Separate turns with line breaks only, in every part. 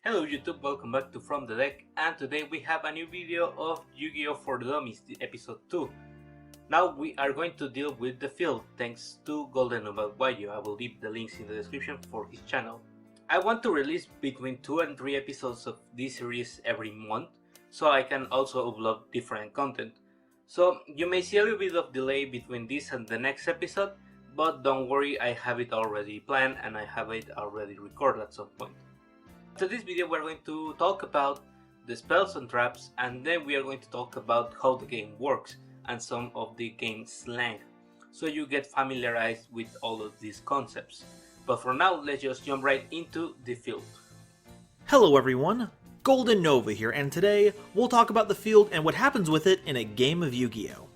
Hello YouTube, welcome back to From the Deck, and today we have a new video of Yu-Gi-Oh! For the Dummies, episode 2. Now we are going to deal with the field, thanks to GoldenNovaYugioh. I will leave the links in the description for his channel. I want to release between 2 and 3 episodes of this series every month, so I can also upload different content. So you may see a little bit of delay between this and the next episode, but don't worry, I have it already planned and I have it already recorded at some point. After this video we're going to talk about the spells and traps, and then we are going to talk about how the game works and some of the game slang, so you get familiarized with all of these concepts. But for now, let's just jump right into the field.
Hello everyone, GoldenNova here, and today we'll talk about the field and what happens with it in a game of Yu-Gi-Oh!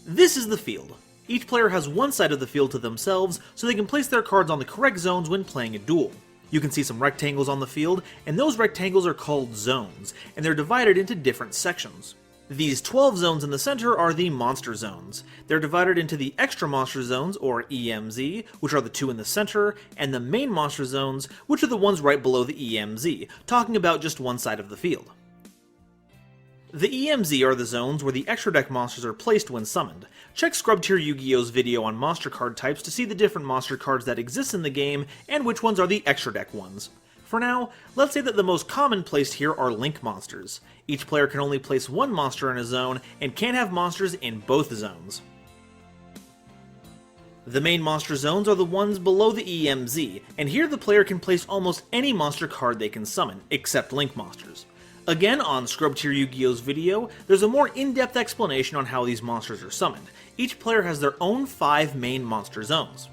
This is the field. Each player has one side of the field to themselves, so they can place their cards on the correct zones when playing a duel. You can see some rectangles on the field, and those rectangles are called zones, and they're divided into different sections. These 12 zones in the center are the monster zones. They're divided into the extra monster zones, or EMZ, which are the 2 in the center, and the main monster zones, which are the ones right below the EMZ, talking about just one side of the field. The EMZ are the zones where the extra deck monsters are placed when summoned. Check Scrub Tier Yu-Gi-Oh's video on monster card types to see the different monster cards that exist in the game and which ones are the extra deck ones. For now, let's say that the most common placed here are link monsters. Each player can only place one monster in a zone and can't have monsters in both zones. The main monster zones are the ones below the EMZ, and here the player can place almost any monster card they can summon, except link monsters. Again, on Scrub Tier Yu-Gi-Oh's video, there's a more in-depth explanation on how these monsters are summoned. Each player has their own 5 main monster zones.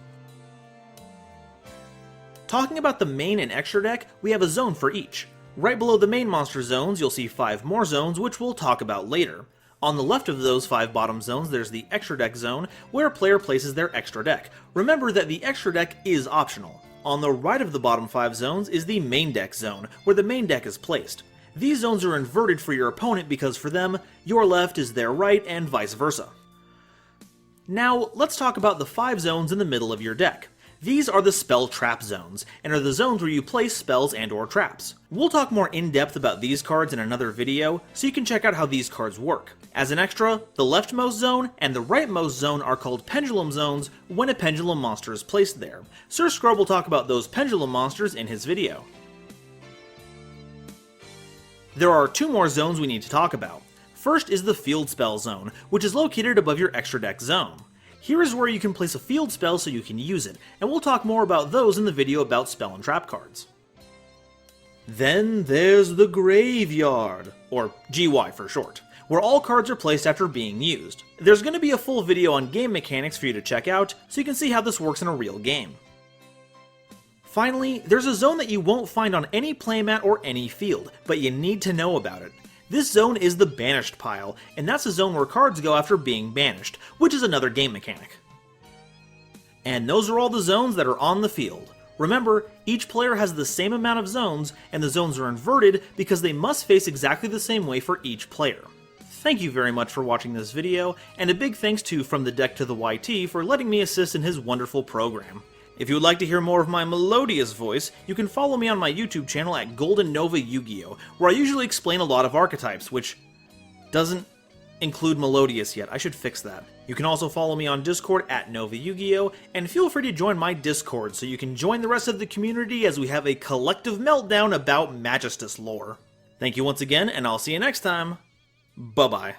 Talking about the main and extra deck, we have a zone for each. Right below the main monster zones, you'll see 5 more zones, which we'll talk about later. On the left of those 5 bottom zones, there's the extra deck zone, where a player places their extra deck. Remember that the extra deck is optional. On the right of the bottom 5 zones is the main deck zone, where the main deck is placed. These zones are inverted for your opponent because for them, your left is their right and vice versa. Now, let's talk about the 5 zones in the middle of your deck. These are the spell trap zones, and are the zones where you place spells and or traps. We'll talk more in depth about these cards in another video, so you can check out how these cards work. As an extra, the leftmost zone and the rightmost zone are called pendulum zones when a pendulum monster is placed there. Sir Scrub will talk about those pendulum monsters in his video. There are 2 more zones we need to talk about. First is the field spell zone, which is located above your extra deck zone. Here is where you can place a field spell so you can use it, and we'll talk more about those in the video about spell and trap cards. Then there's the graveyard, or GY for short, where all cards are placed after being used. There's going to be a full video on game mechanics for you to check out, so you can see how this works in a real game. Finally, there's a zone that you won't find on any playmat or any field, but you need to know about it. This zone is the banished pile, and that's a zone where cards go after being banished, which is another game mechanic. And those are all the zones that are on the field. Remember, each player has the same amount of zones, and the zones are inverted because they must face exactly the same way for each player. Thank you very much for watching this video, and a big thanks to From the Deck to the YT for letting me assist in his wonderful program. If you would like to hear more of my melodious voice, you can follow me on my YouTube channel at GoldenNovaYugioh, where I usually explain a lot of archetypes, which doesn't include melodious yet. I should fix that. You can also follow me on Discord at NovaYugioh, and feel free to join my Discord so you can join the rest of the community as we have a collective meltdown about Magistus lore. Thank you once again, and I'll see you next time. Bye-bye.